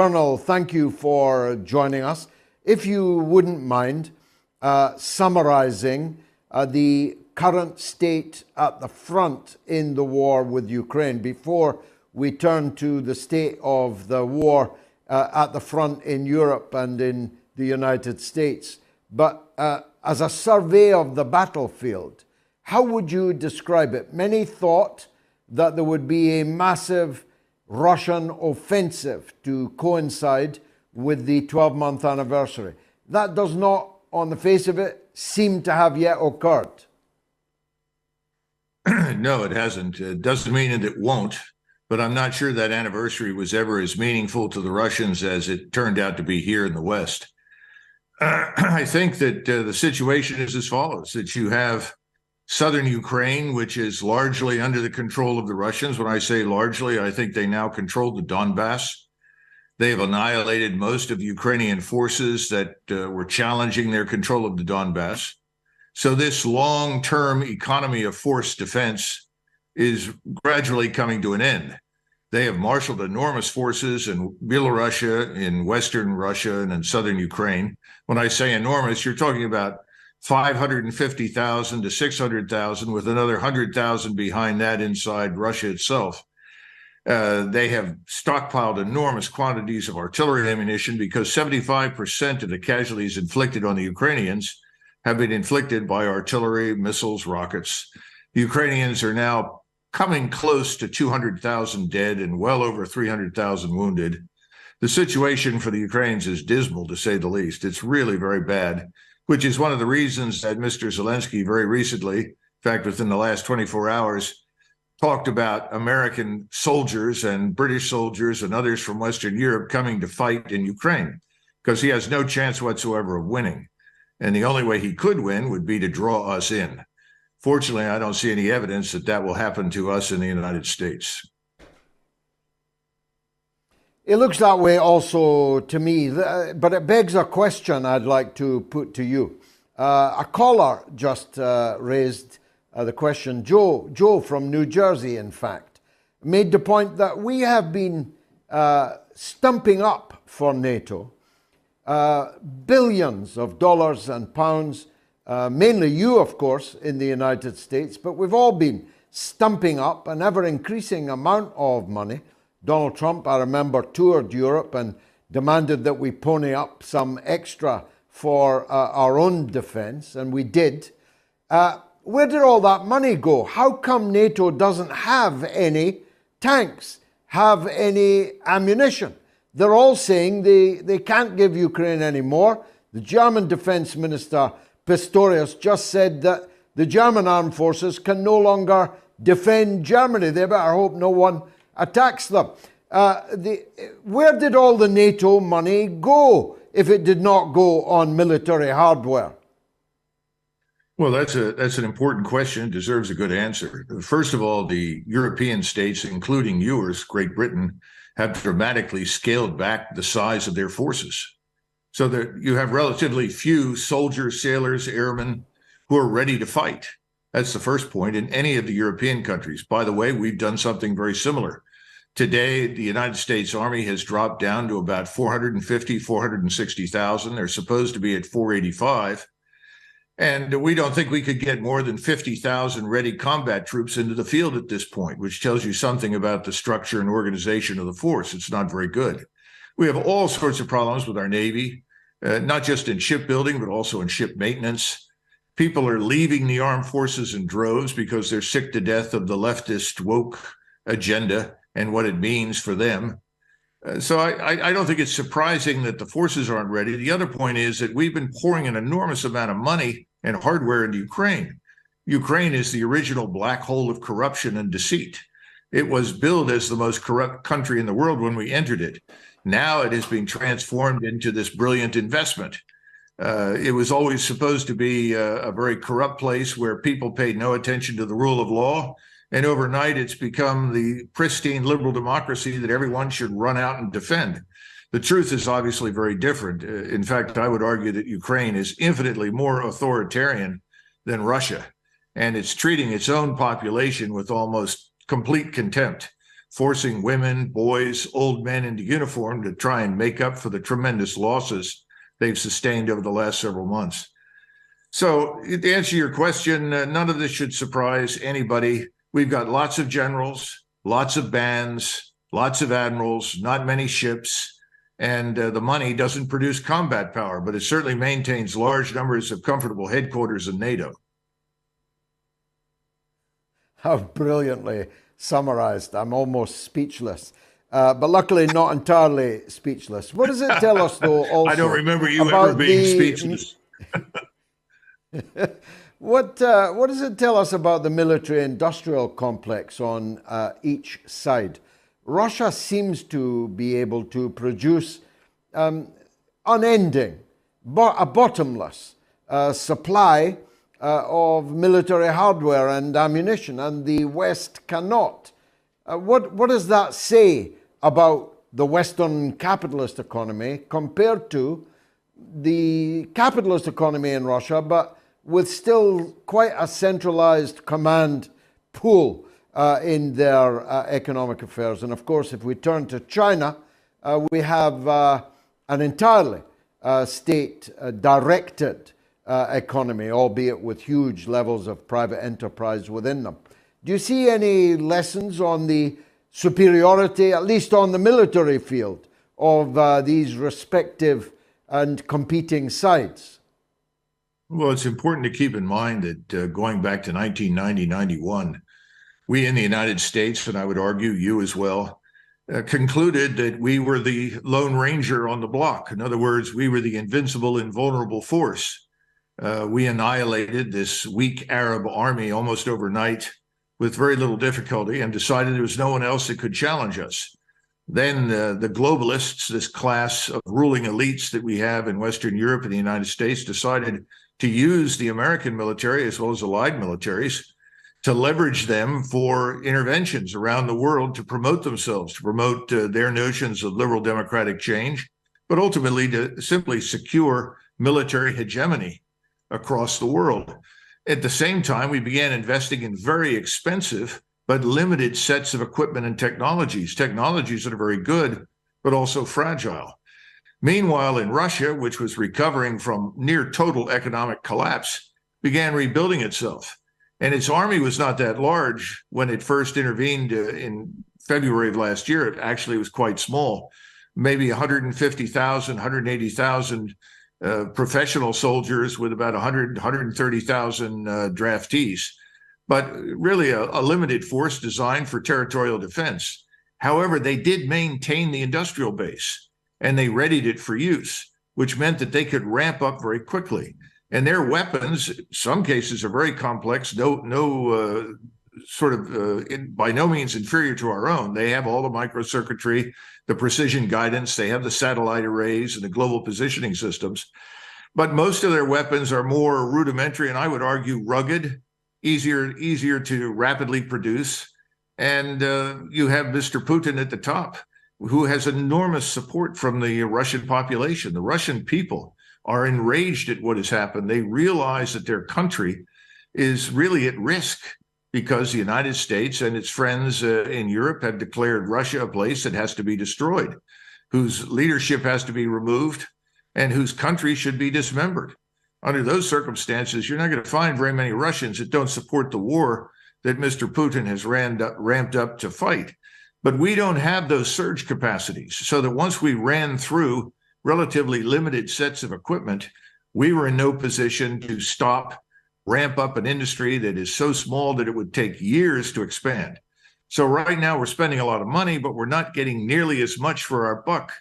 Colonel, thank you for joining us. If you wouldn't mind summarizing the current state at the front in the war with Ukraine before we turn to the state of the war at the front in Europe and in the United States. But as a survey of the battlefield, how would you describe it? Many thought that there would be a massive Russian offensive to coincide with the 12-month anniversary. That does not, on the face of it, seem to have yet occurred. No, it hasn't. It doesn't mean that it won't, but I'm not sure that anniversary was ever as meaningful to the Russians as it turned out to be here in the West. I think that the situation is as follows, that you have southern Ukraine, which is largely under the control of the Russians. When I say largely, I think they now control the Donbass. They have annihilated most of the Ukrainian forces that were challenging their control of the Donbass. So this long-term economy of forced defense is gradually coming to an end. They have marshaled enormous forces in Belarusia, in Western Russia, and in southern Ukraine. When I say enormous, you're talking about 550,000 to 600,000, with another 100,000 behind that inside Russia itself. They have stockpiled enormous quantities of artillery ammunition because 75% of the casualties inflicted on the Ukrainians have been inflicted by artillery, missiles, rockets. The Ukrainians are now coming close to 200,000 dead and well over 300,000 wounded. The situation for the Ukrainians is dismal, to say the least. It's really very bad, which is one of the reasons that Mr. Zelensky very recently, in fact, within the last 24 hours, talked about American soldiers and British soldiers and others from Western Europe coming to fight in Ukraine, because he has no chance whatsoever of winning. And the only way he could win would be to draw us in. Fortunately, I don't see any evidence that that will happen to us in the United States. It looks that way also to me, but it begs a question I'd like to put to you. A caller just raised the question, Joe from New Jersey, in fact, made the point that we have been stumping up for NATO billions of dollars and pounds, mainly you, of course, in the United States, but we've all been stumping up an ever-increasing amount of money. Donald Trump, I remember, toured Europe and demanded that we pony up some extra for our own defense, and we did. Where did all that money go? How come NATO doesn't have any tanks, have any ammunition? They're all saying they can't give Ukraine any more. The German Defense Minister, Pistorius, just said that the German armed forces can no longer defend Germany. They better hope no one attacks them. Where did all the NATO money go if it did not go on military hardware? Well, that's an important question. It deserves a good answer. First of all, the European states, including yours, Great Britain, have dramatically scaled back the size of their forces, so that you have relatively few soldiers, sailors, airmen who are ready to fight. That's the first point in any of the European countries. By the way, we've done something very similar. Today, the United States Army has dropped down to about 450, 460,000. They're supposed to be at 485. And we don't think we could get more than 50,000 ready combat troops into the field at this point, which tells you something about the structure and organization of the force. It's not very good. We have all sorts of problems with our Navy, not just in shipbuilding, but also in ship maintenance. People are leaving the armed forces in droves because they're sick to death of the leftist woke agenda and what it means for them. So I don't think it's surprising that the forces aren't ready. The other point is that we've been pouring an enormous amount of money and hardware into Ukraine. Ukraine is the original black hole of corruption and deceit. It was billed as the most corrupt country in the world when we entered it. Now it is being transformed into this brilliant investment. It was always supposed to be a very corrupt place where people paid no attention to the rule of law. And overnight, it's become the pristine liberal democracy that everyone should run out and defend. The truth is obviously very different. In fact, I would argue that Ukraine is infinitely more authoritarian than Russia, and it's treating its own population with almost complete contempt. forcing women, boys, old men into uniform to try and make up for the tremendous losses they've sustained over the last several months. So to answer your question, none of this should surprise anybody. We've got lots of generals, lots of bands, lots of admirals, not many ships, and the money doesn't produce combat power, but it certainly maintains large numbers of comfortable headquarters in NATO. How brilliantly summarized. I'm almost speechless. But luckily not entirely speechless. What does it tell us, though, also? I don't remember you ever being speechless. What does it tell us about the military-industrial complex on each side? Russia seems to be able to produce unending, a bottomless supply of military hardware and ammunition, and the West cannot. What does that say about the Western capitalist economy compared to the capitalist economy in Russia, but with still quite a centralized command pool in their economic affairs? And of course, if we turn to China, we have an entirely state-directed economy, albeit with huge levels of private enterprise within them. Do you see any lessons on the superiority, at least on the military field, of these respective and competing sides? Well, it's important to keep in mind that going back to 1990-91, we in the United States, and I would argue you as well, concluded that we were the Lone Ranger on the block. In other words, we were the invincible, invulnerable force. We annihilated this weak Arab army almost overnight with very little difficulty and decided there was no one else that could challenge us. Then the globalists, this class of ruling elites that we have in Western Europe and the United States, decided to use the American military as well as allied militaries to leverage them for interventions around the world to promote themselves, to promote their notions of liberal democratic change, but ultimately to simply secure military hegemony across the world. At the same time, we began investing in very expensive but limited sets of equipment and technologies that are very good, but also fragile. Meanwhile, in Russia, which was recovering from near total economic collapse, began rebuilding itself. And its army was not that large when it first intervened in February of last year. It actually was quite small, maybe 150,000, 180,000 professional soldiers with about 130,000 draftees, but really a limited force designed for territorial defense. However, they did maintain the industrial base and they readied it for use, which meant that they could ramp up very quickly. And their weapons, in some cases, are very complex, by no means inferior to our own. They have all the microcircuitry, the precision guidance, they have the satellite arrays and the global positioning systems. But most of their weapons are more rudimentary and I would argue rugged, easier to rapidly produce. And you have Mr. Putin at the top, who has enormous support from the Russian population. The Russian people are enraged at what has happened. They realize that their country is really at risk because the United States and its friends in Europe have declared Russia a place that has to be destroyed, whose leadership has to be removed, and whose country should be dismembered. Under those circumstances, you're not going to find very many Russians that don't support the war that Mr. Putin has ramped up to fight. But we don't have those surge capacities, so that once we ran through relatively limited sets of equipment, we were in no position to ramp up an industry that is so small that it would take years to expand. So right now we're spending a lot of money, but we're not getting nearly as much for our buck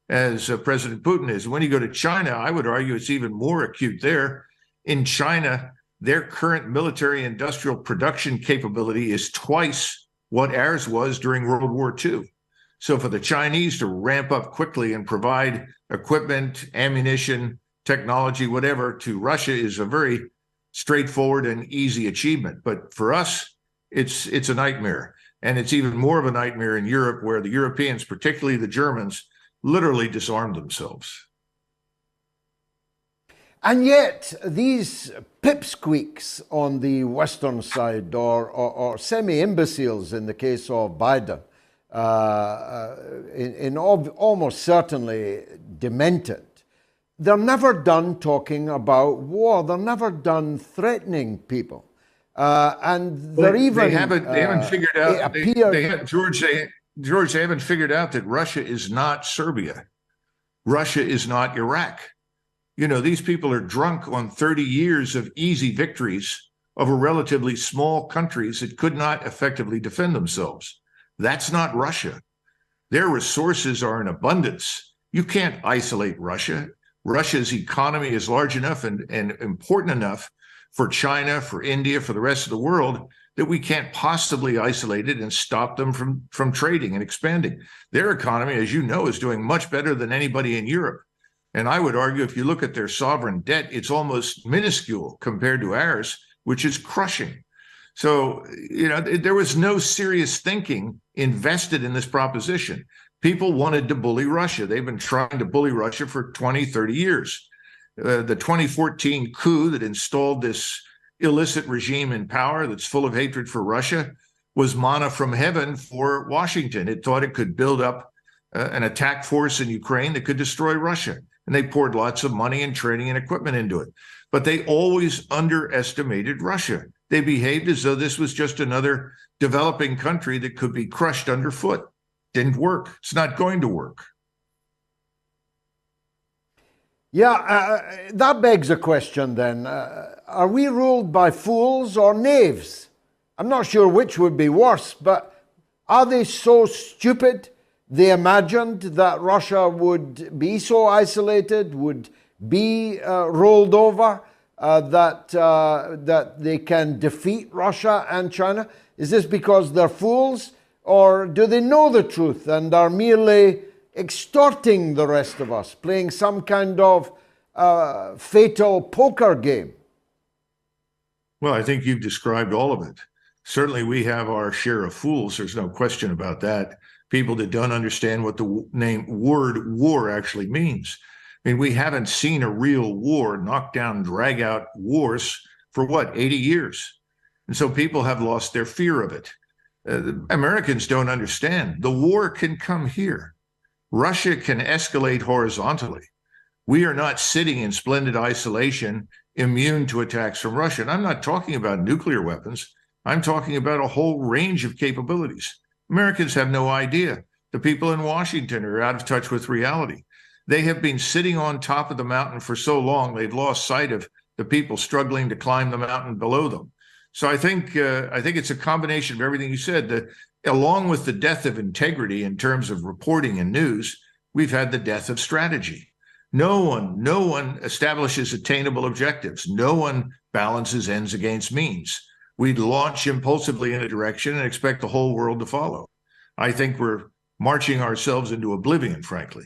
as President Putin is. When you go to China, I would argue it's even more acute there. In China, their current military industrial production capability is twice what ours was during World War II. So for the Chinese to ramp up quickly and provide equipment, ammunition, technology, whatever, to Russia is a very straightforward and easy achievement. But for us, it's a nightmare. And it's even more of a nightmare in Europe, where the Europeans, particularly the Germans, literally disarmed themselves. And yet, these pipsqueaks on the Western side, or semi-imbeciles in the case of Biden, almost certainly demented. They're never done talking about war. They're never done threatening people. And they're even... They haven't figured out... George, they haven't figured out that Russia is not Serbia. Russia is not Iraq. You know, these people are drunk on 30 years of easy victories over relatively small countries that could not effectively defend themselves. That's not Russia. Their resources are in abundance. You can't isolate Russia. Russia's economy is large enough and important enough for China, for India, for the rest of the world, that we can't possibly isolate it and stop them from trading and expanding. Their economy, as you know, is doing much better than anybody in Europe. And I would argue, if you look at their sovereign debt, it's almost minuscule compared to ours, which is crushing. So, you know, there was no serious thinking invested in this proposition. People wanted to bully Russia. They've been trying to bully Russia for 20, 30 years. The 2014 coup that installed this illicit regime in power that's full of hatred for Russia was manna from heaven for Washington. It thought it could build up an attack force in Ukraine that could destroy Russia. And they poured lots of money and training and equipment into it. But they always underestimated Russia. They behaved as though this was just another developing country that could be crushed underfoot. Didn't work. It's not going to work. Yeah, that begs a question then. Are we ruled by fools or knaves? I'm not sure which would be worse, but are they so stupid they imagined that Russia would be so isolated, would be rolled over, that they can defeat Russia and China? Is this because they're fools, or do they know the truth and are merely extorting the rest of us, playing some kind of fatal poker game? Well, I think you've described all of it. Certainly we have our share of fools. There's no question about that. People that don't understand what the word war actually means. I mean, we haven't seen a real war, knockdown, drag out wars for what, 80 years? And so people have lost their fear of it. Americans don't understand. The war can come here. Russia can escalate horizontally. We are not sitting in splendid isolation, immune to attacks from Russia. And I'm not talking about nuclear weapons. I'm talking about a whole range of capabilities. Americans have no idea. The people in Washington are out of touch with reality. They have been sitting on top of the mountain for so long, they've lost sight of the people struggling to climb the mountain below them. So I think it's a combination of everything you said. That along with the death of integrity in terms of reporting and news, we've had the death of strategy. No one establishes attainable objectives. No one balances ends against means. We launch impulsively in a direction and expect the whole world to follow. I think we're marching ourselves into oblivion, frankly.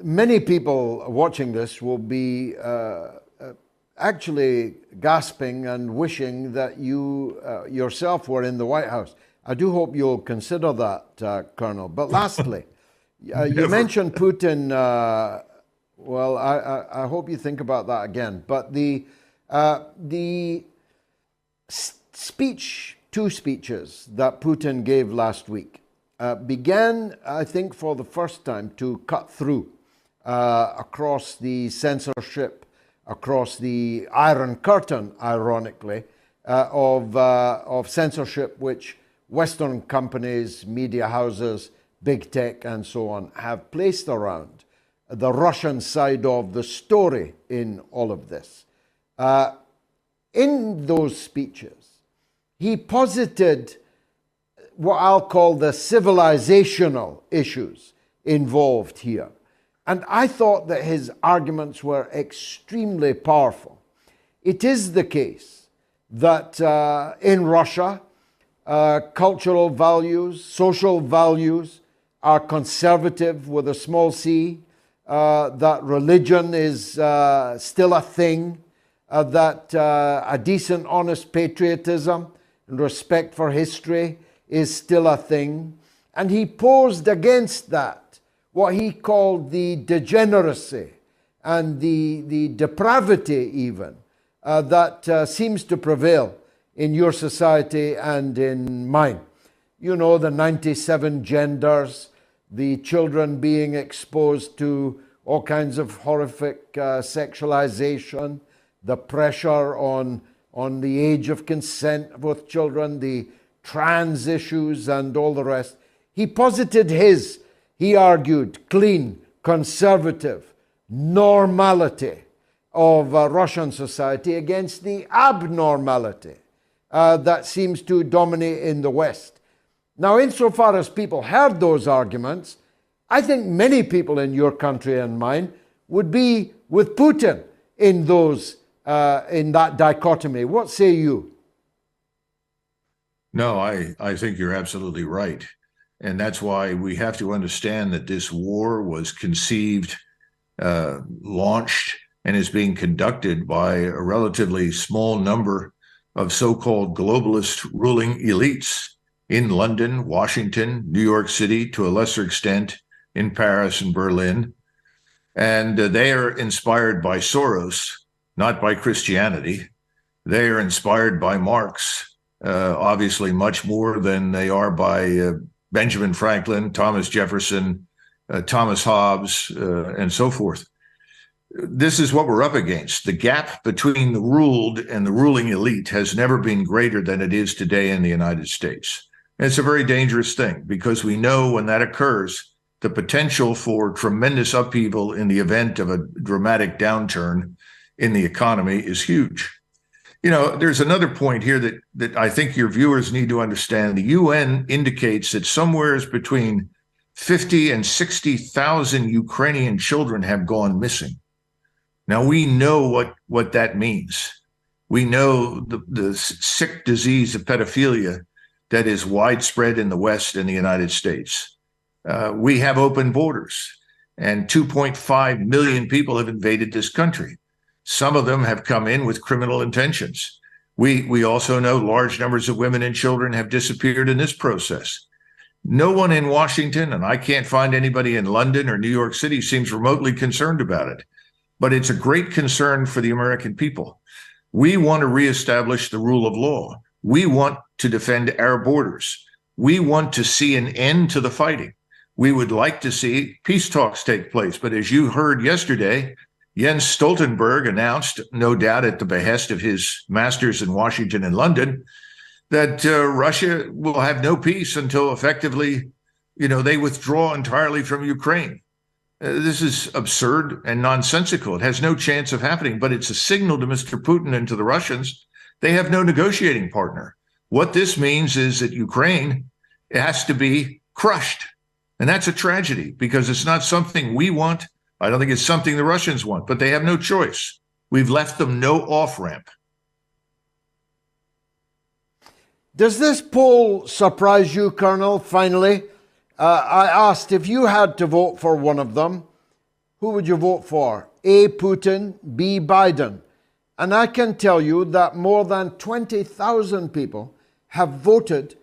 Many people watching this will be actually gasping and wishing that you yourself were in the White House. I do hope you'll consider that, Colonel. But lastly, you mentioned Putin. Well, I hope you think about that again. But the speech, two speeches that Putin gave last week began, I think, for the first time to cut through across the censorship, across the Iron Curtain, ironically, of censorship which Western companies, media houses, big tech, and so on have placed around the Russian side of the story in all of this. In those speeches, he posited what I'll call the civilizational issues involved here. And I thought that his arguments were extremely powerful. It is the case that in Russia, cultural values, social values are conservative with a small c, that religion is still a thing, that a decent, honest patriotism and respect for history is still a thing. And he posed against that what he called the degeneracy and the depravity even that seems to prevail in your society and in mine. you know, the 97 genders, the children being exposed to all kinds of horrific sexualization, the pressure on the age of consent with children, the trans issues and all the rest. He posited he argued, clean, conservative normality of Russian society against the abnormality that seems to dominate in the West. Now, insofar as people heard those arguments, I think many people in your country and mine would be with Putin in that dichotomy. What say you? No, I think you're absolutely right. And that's why we have to understand that this war was conceived, launched, and is being conducted by a relatively small number of so-called globalist ruling elites in London, Washington, New York City, to a lesser extent in Paris and Berlin. And they are inspired by Soros, not by Christianity. They are inspired by Marx, obviously much more than they are by Benjamin Franklin, Thomas Jefferson, Thomas Hobbes, and so forth. This is what we're up against. The gap between the ruled and the ruling elite has never been greater than it is today in the United States. And it's a very dangerous thing because we know when that occurs, the potential for tremendous upheaval in the event of a dramatic downturn in the economy is huge. You know, there's another point here that I think your viewers need to understand. The UN indicates that somewhere between 50 and 60,000 Ukrainian children have gone missing. Now, we know what that means. We know the sick disease of pedophilia that is widespread in the West and the United States. We have open borders, and 2.5 million people have invaded this country. Some of them have come in with criminal intentions. We also know large numbers of women and children have disappeared in this process. No one in Washington, and I can't find anybody in London or New York City, seems remotely concerned about it. But it's a great concern for the American people. We want to reestablish the rule of law. We want to defend our borders. We want to see an end to the fighting. We would like to see peace talks take place. But as you heard yesterday, Jens Stoltenberg announced, no doubt at the behest of his masters in Washington and London, that Russia will have no peace until effectively, they withdraw entirely from Ukraine. This is absurd and nonsensical. It has no chance of happening, but it's a signal to Mr. Putin and to the Russians. They have no negotiating partner. What this means is that Ukraine has to be crushed. And that's a tragedy because it's not something we want. I don't think it's something the Russians want, but they have no choice. We've left them no off-ramp. Does this poll surprise you, Colonel, finally? I asked if you had to vote for one of them, who would you vote for? A, Putin, B, Biden. And I can tell you that more than 20,000 people have voted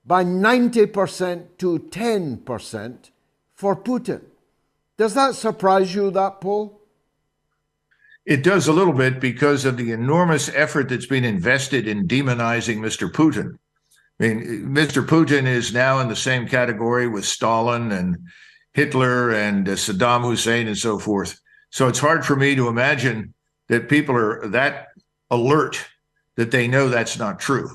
by 90% to 10% for Putin. Does that surprise you, that poll? It does a little bit because of the enormous effort that's been invested in demonizing Mr. Putin. I mean, Mr. Putin is now in the same category with Stalin and Hitler and Saddam Hussein and so forth. So it's hard for me to imagine that people are that alert that they know that's not true.